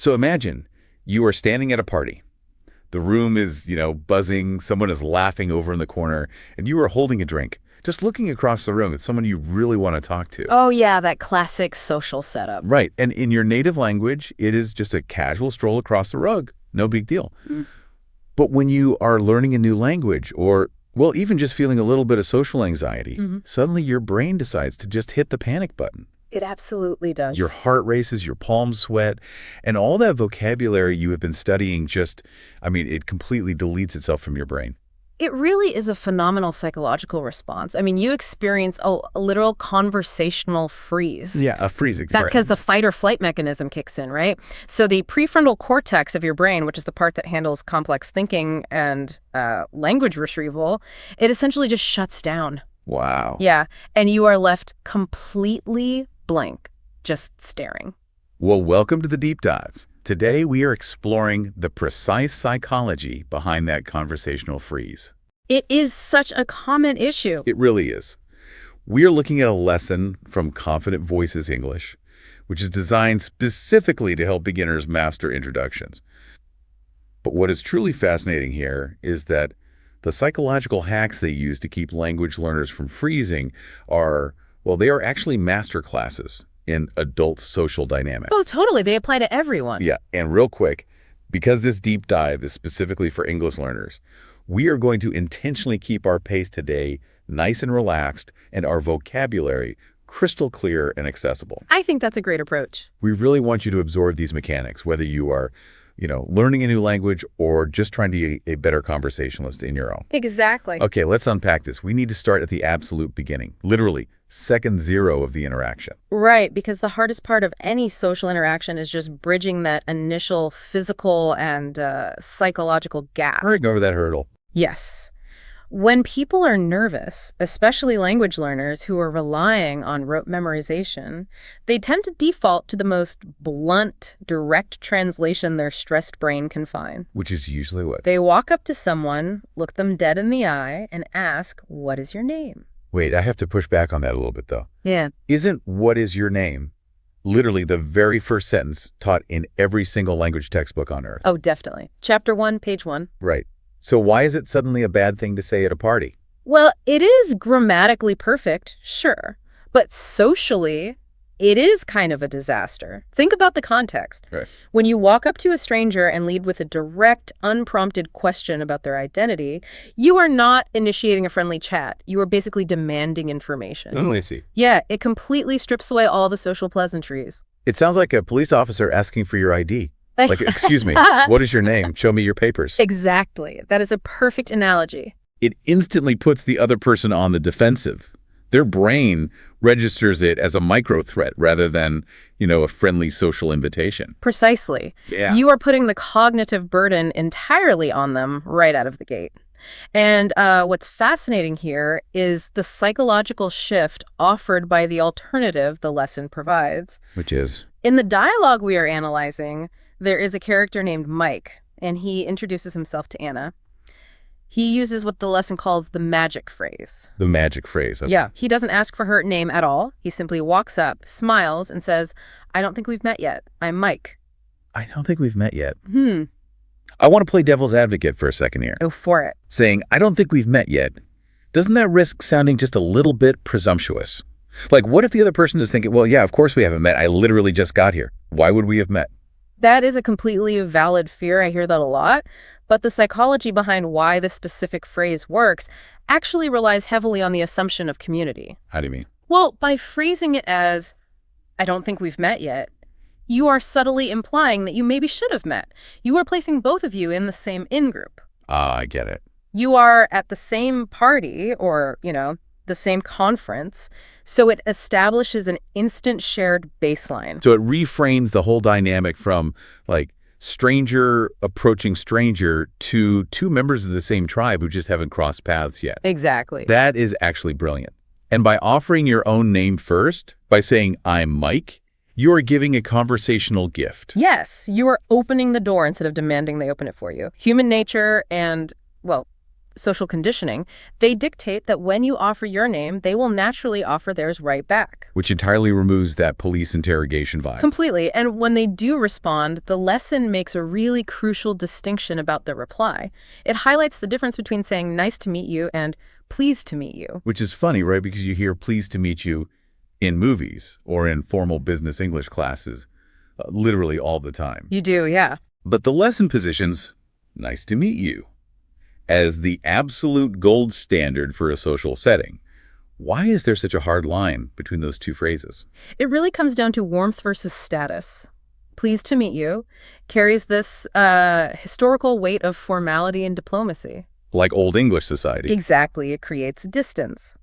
So imagine you are standing at a party. The room is, buzzing. Someone is laughing over in the corner, and you are holding a drink, just looking across the room at someone you really want to talk to. Oh, yeah, that classic social setup. Right. And in your native language, it is just a casual stroll across the rug. No big deal. But when you are learning a new language or, well, even just feeling a little bit of social anxiety, suddenly your brain decides to just hit the panic button. It absolutely does. Your heart races, your palms sweat, and all that vocabulary you have been studying it completely deletes itself from your brain. It really is a phenomenal psychological response. I mean, you experience a literal conversational freeze. Yeah, a freeze. That's because the fight or flight mechanism kicks in, right? So the prefrontal cortex of your brain, which is the part that handles complex thinking and language retrieval, it essentially just shuts down. Wow. Yeah, and you are left completely blank, just staring. Well, welcome to the Deep Dive. Today, we are exploring the precise psychology behind that conversational freeze. It is such a common issue. It really is. We are looking at a lesson from Confident Voices English, which is designed specifically to help beginners master introductions. But what is truly fascinating here is that the psychological hacks they use to keep language learners from freezing they are actually master classes in adult social dynamics. Oh, totally. They apply to everyone. Yeah, and real quick, because this deep dive is specifically for English learners, we are going to intentionally keep our pace today nice and relaxed and our vocabulary crystal clear and accessible. I think that's a great approach. We really want you to absorb these mechanics, whether you are learning a new language or just trying to be a better conversationalist in your own. Exactly. Okay, let's unpack this. We need to start at the absolute beginning, literally second zero of the interaction. Right, because the hardest part of any social interaction is just bridging that initial physical and psychological gap. We're over that hurdle. Yes. When people are nervous, especially language learners who are relying on rote memorization, they tend to default to the most blunt, direct translation their stressed brain can find. Which is usually what? They walk up to someone, look them dead in the eye, and ask, "What is your name?" Wait, I have to push back on that a little bit, though. Yeah. Isn't "what is your name" literally the very first sentence taught in every single language textbook on Earth? Oh, definitely. Chapter 1, page 1. Right. So why is it suddenly a bad thing to say at a party? Well, it is grammatically perfect, sure. But socially, it is kind of a disaster. Think about the context. Right. When you walk up to a stranger and lead with a direct, unprompted question about their identity, you are not initiating a friendly chat. You are basically demanding information. Oh, I see. Yeah, it completely strips away all the social pleasantries. It sounds like a police officer asking for your ID. Like, excuse me, what is your name? Show me your papers. Exactly. That is a perfect analogy. It instantly puts the other person on the defensive. Their brain registers it as a micro threat rather than, a friendly social invitation. Precisely. Yeah. You are putting the cognitive burden entirely on them right out of the gate. And what's fascinating here is the psychological shift offered by the alternative the lesson provides. Which is? In the dialogue we are analyzing, there is a character named Mike, and he introduces himself to Anna. He uses what the lesson calls the magic phrase. The magic phrase. Okay. Yeah. He doesn't ask for her name at all. He simply walks up, smiles, and says, "I don't think we've met yet. I'm Mike." I don't think we've met yet. I want to play devil's advocate for a second here. Go for it. Saying, "I don't think we've met yet." Doesn't that risk sounding just a little bit presumptuous? Like, what if the other person is thinking, well, yeah, of course we haven't met. I literally just got here. Why would we have met? That is a completely valid fear. I hear that a lot. But the psychology behind why this specific phrase works actually relies heavily on the assumption of community. How do you mean? Well, by phrasing it as, "I don't think we've met yet," you are subtly implying that you maybe should have met. You are placing both of you in the same in-group. I get it. You are at the same party or, the same conference, so it establishes an instant shared baseline. So it reframes the whole dynamic from, stranger approaching stranger to two members of the same tribe who just haven't crossed paths yet. Exactly. That is actually brilliant. And by offering your own name first, by saying, "I'm Mike," you are giving a conversational gift. Yes, you are opening the door instead of demanding they open it for you. Human nature and, social conditioning, they dictate that when you offer your name, they will naturally offer theirs right back. Which entirely removes that police interrogation vibe. Completely. And when they do respond, the lesson makes a really crucial distinction about the reply. It highlights the difference between saying nice to meet you and pleased to meet you. Which is funny, right? Because you hear pleased to meet you in movies or in formal business English classes literally all the time. You do, yeah. But the lesson positions nice to meet you as the absolute gold standard for a social setting. Why is there such a hard line between those two phrases? It really comes down to warmth versus status. Pleased to meet you carries this historical weight of formality and diplomacy. Like Old English society. Exactly. It creates distance.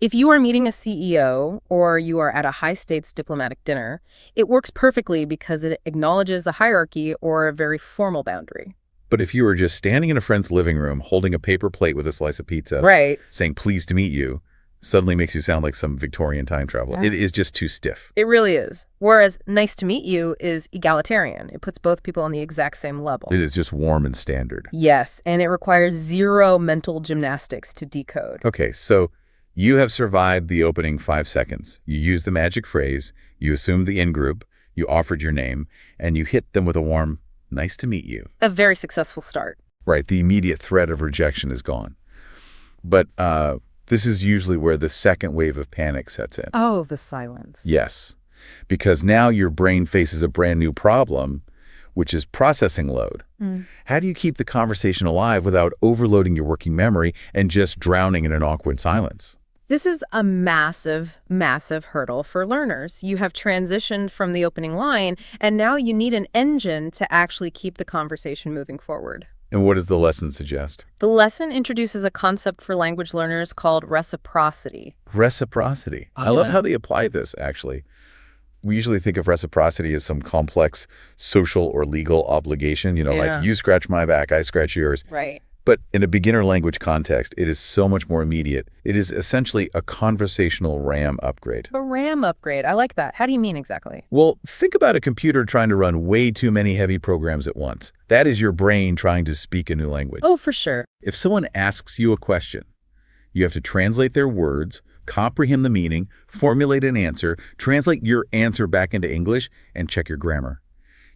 If you are meeting a CEO or you are at a high-stakes diplomatic dinner, it works perfectly because it acknowledges a hierarchy or a very formal boundary. But if you were just standing in a friend's living room holding a paper plate with a slice of pizza, Right. saying pleased to meet you, suddenly makes you sound like some Victorian time traveler. Yeah. It is just too stiff. It really is. Whereas nice to meet you is egalitarian. It puts both people on the exact same level. It is just warm and standard. Yes, and it requires zero mental gymnastics to decode. Okay, so you have survived the opening 5 seconds. You used the magic phrase, you assumed the in-group, you offered your name, and you hit them with a warm, nice to meet you. A very successful start. Right, the immediate threat of rejection is gone. But this is usually where the second wave of panic sets in. Oh, the silence. Yes, because now your brain faces a brand new problem, which is processing load. How do you keep the conversation alive without overloading your working memory and just drowning in an awkward silence? This is a massive, massive hurdle for learners. You have transitioned from the opening line, and now you need an engine to actually keep the conversation moving forward. And what does the lesson suggest? The lesson introduces a concept for language learners called reciprocity. Reciprocity. I love how they apply this, actually. We usually think of reciprocity as some complex social or legal obligation, like you scratch my back, I scratch yours. Right. But in a beginner language context, it is so much more immediate. It is essentially a conversational RAM upgrade. A RAM upgrade. I like that. How do you mean exactly? Well, think about a computer trying to run way too many heavy programs at once. That is your brain trying to speak a new language. Oh, for sure. If someone asks you a question, you have to translate their words, comprehend the meaning, formulate an answer, translate your answer back into English, and check your grammar.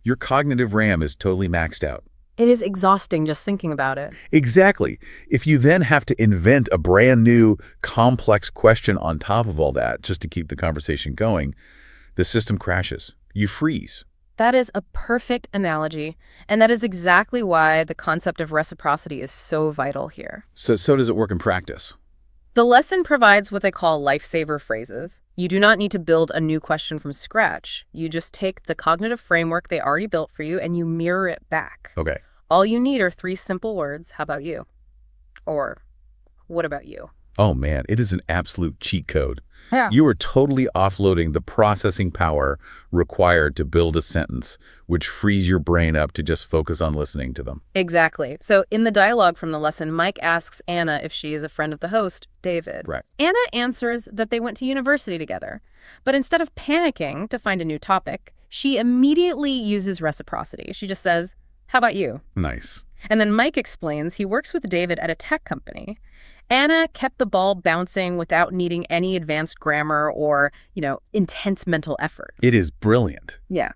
Your cognitive RAM is totally maxed out. It is exhausting just thinking about it. Exactly. If you then have to invent a brand new, complex question on top of all that just to keep the conversation going, the system crashes. You freeze. That is a perfect analogy, and that is exactly why the concept of reciprocity is so vital here. So does it work in practice? The lesson provides what they call lifesaver phrases. You do not need to build a new question from scratch. You just take the cognitive framework they already built for you and you mirror it back. Okay. All you need are 3 simple words. How about you? Or, what about you? Oh man, it is an absolute cheat code. Yeah. You are totally offloading the processing power required to build a sentence, which frees your brain up to just focus on listening to them. Exactly. So in the dialogue from the lesson, Mike asks Anna if she is a friend of the host, David. Right. Anna answers that they went to university together. But instead of panicking to find a new topic, she immediately uses reciprocity. She just says, how about you? Nice. And then Mike explains he works with David at a tech company. Anna kept the ball bouncing without needing any advanced grammar or, intense mental effort. It is brilliant. Yeah.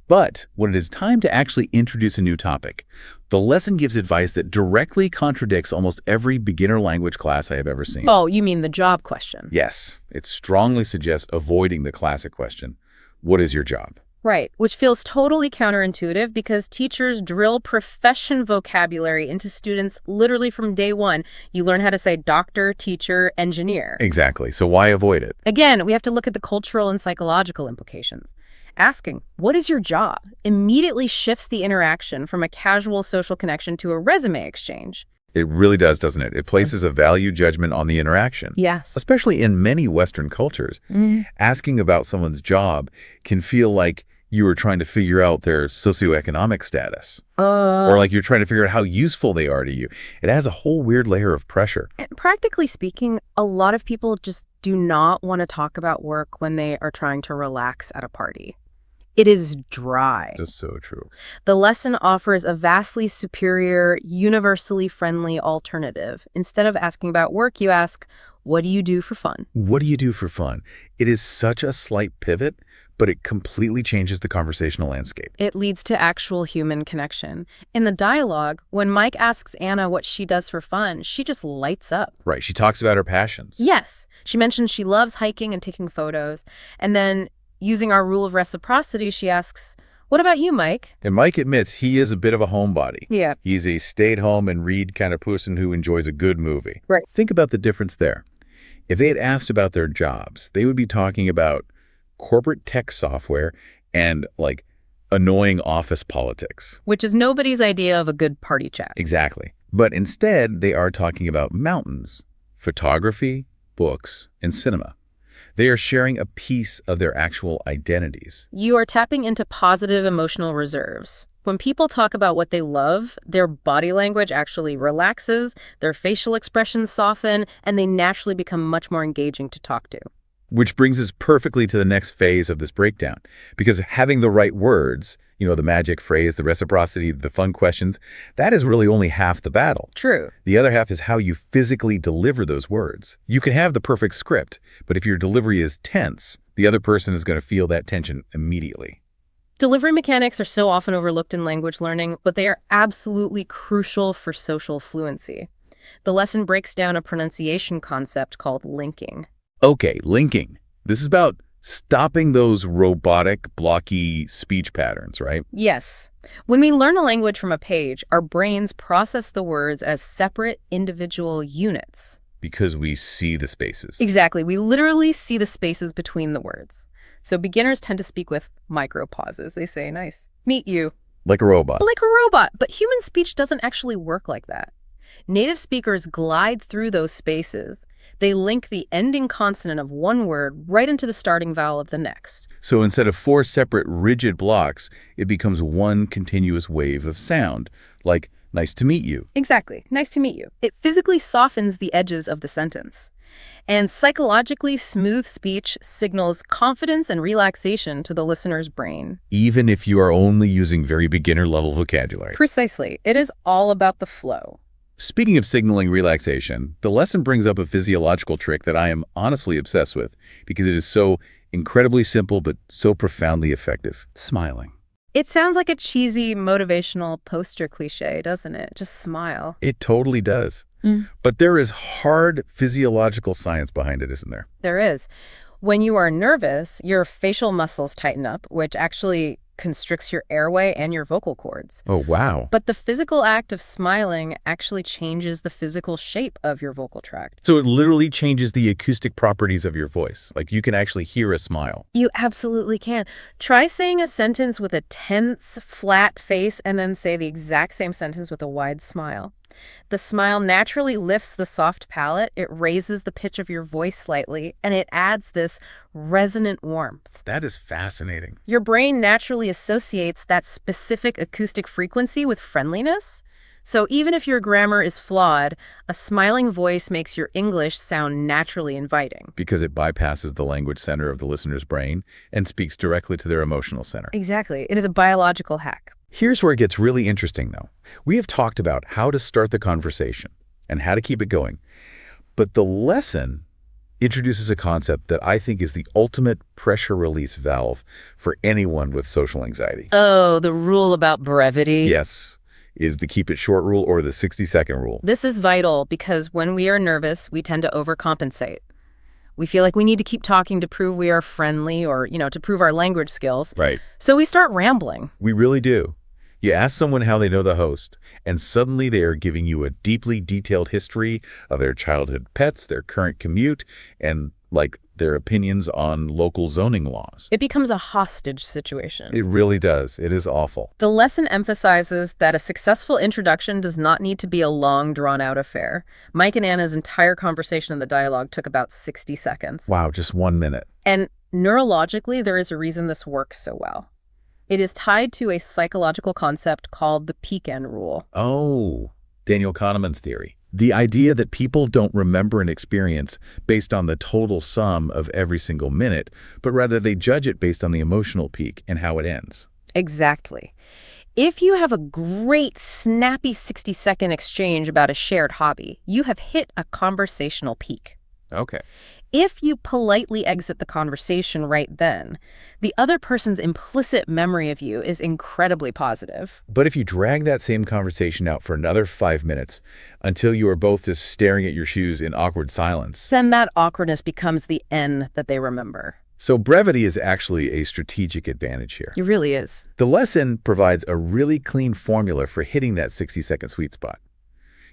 But when it is time to actually introduce a new topic, the lesson gives advice that directly contradicts almost every beginner language class I have ever seen. Oh, you mean the job question? Yes, it strongly suggests avoiding the classic question, what is your job? Right, which feels totally counterintuitive because teachers drill profession vocabulary into students literally from day one. You learn how to say doctor, teacher, engineer. Exactly. So why avoid it? Again, we have to look at the cultural and psychological implications. Asking, what is your job, immediately shifts the interaction from a casual social connection to a resume exchange. It really does, doesn't it? It places a value judgment on the interaction. Yes. Especially in many Western cultures. Asking about someone's job can feel like you were trying to figure out their socioeconomic status. Or like you're trying to figure out how useful they are to you. It has a whole weird layer of pressure. And practically speaking, a lot of people just do not want to talk about work when they are trying to relax at a party. It is dry. Just so true. The lesson offers a vastly superior, universally friendly alternative. Instead of asking about work, you ask, what do you do for fun? What do you do for fun? It is such a slight pivot, but it completely changes the conversational landscape. It leads to actual human connection. In the dialogue, when Mike asks Anna what she does for fun, she just lights up. Right. She talks about her passions. Yes, she mentions she loves hiking and taking photos. And then, using our rule of reciprocity, she asks, what about you, Mike? And Mike admits he is a bit of a homebody. Yeah. He's a stay-at-home and read kind of person who enjoys a good movie. Right. Think about the difference there. If they had asked about their jobs, they would be talking about corporate tech software and like annoying office politics. Which is nobody's idea of a good party chat. Exactly. But instead, they are talking about mountains, photography, books, and cinema. They are sharing a piece of their actual identities. You are tapping into positive emotional reserves. When people talk about what they love, their body language actually relaxes, their facial expressions soften, and they naturally become much more engaging to talk to. Which brings us perfectly to the next phase of this breakdown. Because having the right words, the magic phrase, the reciprocity, the fun questions, that is really only half the battle. True. The other half is how you physically deliver those words. You can have the perfect script, but if your delivery is tense, the other person is going to feel that tension immediately. Delivery mechanics are so often overlooked in language learning, but they are absolutely crucial for social fluency. The lesson breaks down a pronunciation concept called linking. Okay, linking. This is about stopping those robotic, blocky speech patterns, right? Yes. When we learn a language from a page, our brains process the words as separate individual units. Because we see the spaces. Exactly. We literally see the spaces between the words. So beginners tend to speak with micro pauses. They say, nice, meet you. Like a robot. Like a robot. But human speech doesn't actually work like that. Native speakers glide through those spaces. They link the ending consonant of one word right into the starting vowel of the next. So instead of 4 separate rigid blocks, it becomes one continuous wave of sound, like nice to meet you. Exactly. Nice to meet you. It physically softens the edges of the sentence. And psychologically, smooth speech signals confidence and relaxation to the listener's brain. Even if you are only using very beginner-level vocabulary. Precisely. It is all about the flow. Speaking of signaling relaxation, the lesson brings up a physiological trick that I am honestly obsessed with because it is so incredibly simple but so profoundly effective. Smiling. It sounds like a cheesy motivational poster cliche, doesn't it? Just smile. It totally does. But there is hard physiological science behind it, isn't there? There is. When you are nervous, your facial muscles tighten up, which actually constricts your airway and your vocal cords. Oh, wow. But the physical act of smiling actually changes the physical shape of your vocal tract. So it literally changes the acoustic properties of your voice. Like you can actually hear a smile. You absolutely can. Try saying a sentence with a tense, flat face and then say the exact same sentence with a wide smile. The smile naturally lifts the soft palate, it raises the pitch of your voice slightly, and it adds this resonant warmth. That is fascinating. Your brain naturally associates that specific acoustic frequency with friendliness. So even if your grammar is flawed, a smiling voice makes your English sound naturally inviting. Because it bypasses the language center of the listener's brain and speaks directly to their emotional center. Exactly. It is a biological hack. Here's where it gets really interesting, though. We have talked about how to start the conversation and how to keep it going. But the lesson introduces a concept that I think is the ultimate pressure release valve for anyone with social anxiety. Oh, the rule about brevity. Yes, is the keep it short rule or the 60-second rule. This is vital because when we are nervous, we tend to overcompensate. We feel like we need to keep talking to prove we are friendly or, to prove our language skills. Right. So we start rambling. We really do. You ask someone how they know the host, and suddenly they are giving you a deeply detailed history of their childhood pets, their current commute, and their opinions on local zoning laws. It becomes a hostage situation. It really does. It is awful. The lesson emphasizes that a successful introduction does not need to be a long, drawn-out affair. Mike and Anna's entire conversation in the dialogue took about 60 seconds. Wow, just 1 minute. And neurologically, there is a reason this works so well. It is tied to a psychological concept called the peak-end rule. Oh, Daniel Kahneman's theory. The idea that people don't remember an experience based on the total sum of every single minute, but rather they judge it based on the emotional peak and how it ends. Exactly. If you have a great, snappy 60-second exchange about a shared hobby, you have hit a conversational peak. Okay. If you politely exit the conversation right then, the other person's implicit memory of you is incredibly positive. But if you drag that same conversation out for another 5 minutes until you are both just staring at your shoes in awkward silence. Then that awkwardness becomes the N that they remember. So brevity is actually a strategic advantage here. It really is. The lesson provides a really clean formula for hitting that 60-second sweet spot.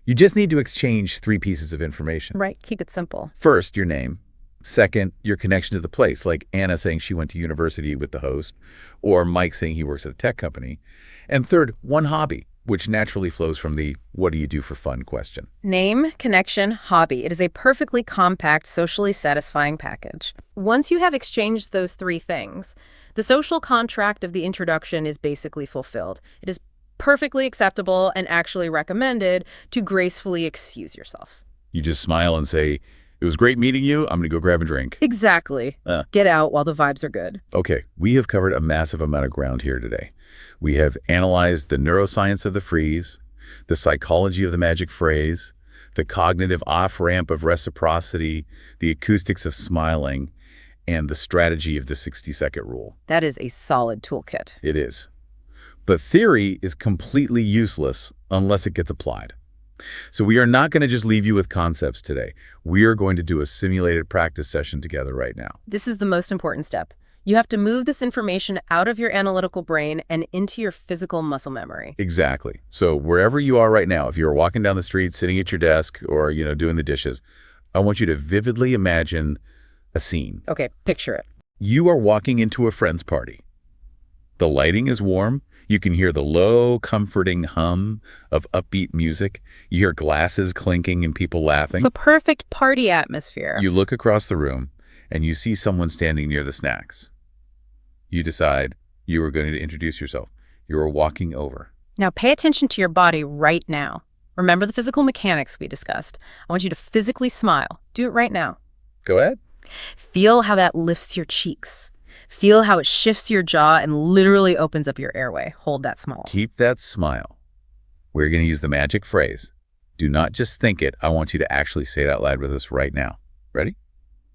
You just need to exchange 3 pieces of information. Right, keep it simple. First, your name. Second, your connection to the place, like Anna saying she went to university with the host, or Mike saying he works at a tech company. And third, one hobby, which naturally flows from the "what do you do for fun" question. Name, connection, hobby. It is a perfectly compact, socially satisfying package. Once you have exchanged those 3 things, the social contract of the introduction is basically fulfilled. It is perfectly acceptable and actually recommended to gracefully excuse yourself. You just smile and say, "It was great meeting you. I'm going to go grab a drink." Exactly. Get out while the vibes are good. Okay, we have covered a massive amount of ground here today. We have analyzed the neuroscience of the freeze, the psychology of the magic phrase, the cognitive off-ramp of reciprocity, the acoustics of smiling, and the strategy of the 60-second rule. That is a solid toolkit. It is. But theory is completely useless unless it gets applied. So we are not going to just leave you with concepts today. We are going to do a simulated practice session together right now. This is the most important step. You have to move this information out of your analytical brain and into your physical muscle memory. Exactly. So wherever you are right now, if you're walking down the street, sitting at your desk, or, doing the dishes, I want you to vividly imagine a scene. Okay, picture it. You are walking into a friend's party. The lighting is warm. You can hear the low, comforting hum of upbeat music. You hear glasses clinking and people laughing. The perfect party atmosphere. You look across the room and you see someone standing near the snacks. You decide you are going to introduce yourself. You are walking over. Now pay attention to your body right now. Remember the physical mechanics we discussed. I want you to physically smile. Do it right now. Go ahead. Feel how that lifts your cheeks. Feel how it shifts your jaw and literally opens up your airway. Hold that smile. Keep that smile. We're going to use the magic phrase. Do not just think it. I want you to actually say it out loud with us right now. Ready?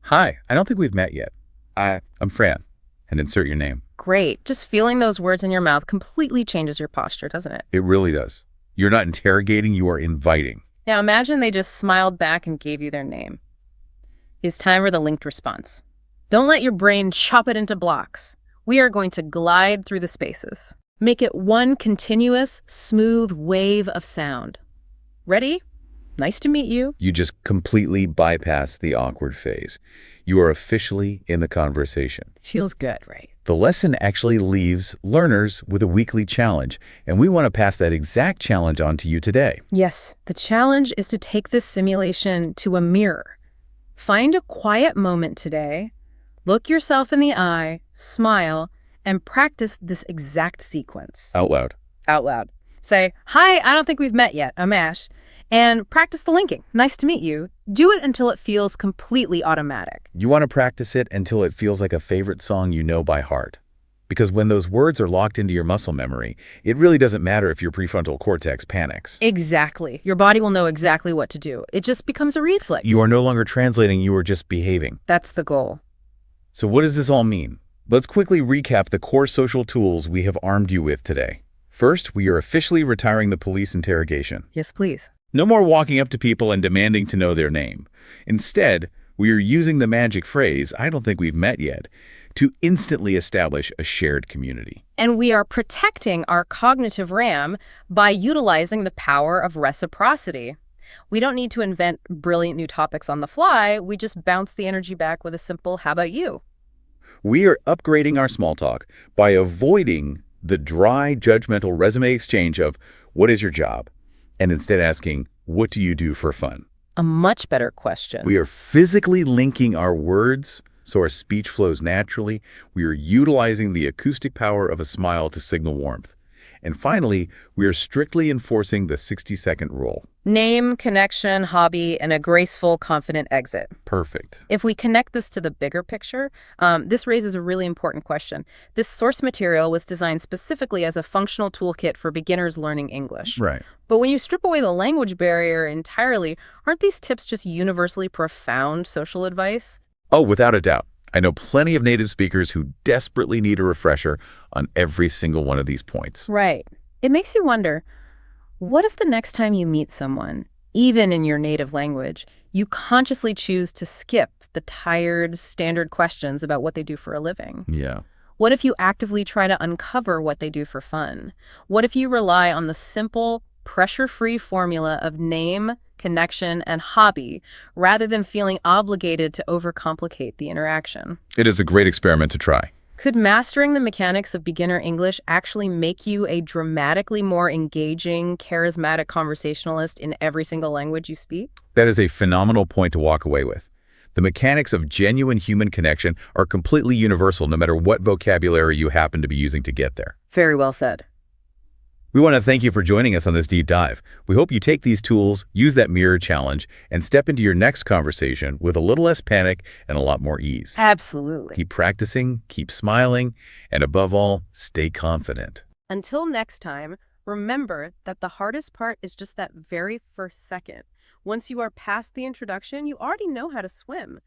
Hi, I don't think we've met yet. I'm Fran. And insert your name. Great. Just feeling those words in your mouth completely changes your posture, doesn't it? It really does. You're not interrogating, you are inviting. Now imagine they just smiled back and gave you their name. It's time for the linked response. Don't let your brain chop it into blocks. We are going to glide through the spaces. Make it one continuous, smooth wave of sound. Ready? Nice to meet you. You just completely bypass the awkward phase. You are officially in the conversation. Feels good, right? The lesson actually leaves learners with a weekly challenge, and we want to pass that exact challenge on to you today. Yes, the challenge is to take this simulation to a mirror. Find a quiet moment today, look yourself in the eye, smile, and practice this exact sequence. Out loud. Out loud. Say, "Hi, I don't think we've met yet. I'm Ash." And practice the linking. Nice to meet you. Do it until it feels completely automatic. You want to practice it until it feels like a favorite song you know by heart. Because when those words are locked into your muscle memory, it really doesn't matter if your prefrontal cortex panics. Exactly. Your body will know exactly what to do. It just becomes a reflex. You are no longer translating, you are just behaving. That's the goal. So what does this all mean? Let's quickly recap the core social tools we have armed you with today. First, we are officially retiring the police interrogation. Yes, please. No more walking up to people and demanding to know their name. Instead, we are using the magic phrase, "I don't think we've met yet," to instantly establish a shared community. And we are protecting our cognitive RAM by utilizing the power of reciprocity. We don't need to invent brilliant new topics on the fly. We just bounce the energy back with a simple, "How about you?" We are upgrading our small talk by avoiding the dry, judgmental resume exchange of, "What is your job?" and instead asking, "What do you do for fun?" A much better question. We are physically linking our words so our speech flows naturally. We are utilizing the acoustic power of a smile to signal warmth. And finally, we are strictly enforcing the 60-second rule. Name, connection, hobby, and a graceful, confident exit. Perfect. If we connect this to the bigger picture, this raises a really important question. This source material was designed specifically as a functional toolkit for beginners learning English. Right. But when you strip away the language barrier entirely, aren't these tips just universally profound social advice? Oh, without a doubt. I know plenty of native speakers who desperately need a refresher on every single one of these points. Right. It makes you wonder, what if the next time you meet someone, even in your native language, you consciously choose to skip the tired, standard questions about what they do for a living? Yeah. What if you actively try to uncover what they do for fun? What if you rely on the simple, pressure-free formula of name, connection, and hobby, rather than feeling obligated to overcomplicate the interaction? It is a great experiment to try. Could mastering the mechanics of beginner English actually make you a dramatically more engaging, charismatic conversationalist in every single language you speak? That is a phenomenal point to walk away with. The mechanics of genuine human connection are completely universal no matter what vocabulary you happen to be using to get there. Very well said. We want to thank you for joining us on this deep dive. We hope you take these tools, use that mirror challenge, and step into your next conversation with a little less panic and a lot more ease. Absolutely. Keep practicing, keep smiling, and above all, stay confident. Until next time, remember that the hardest part is just that very first second. Once you are past the introduction, you already know how to swim.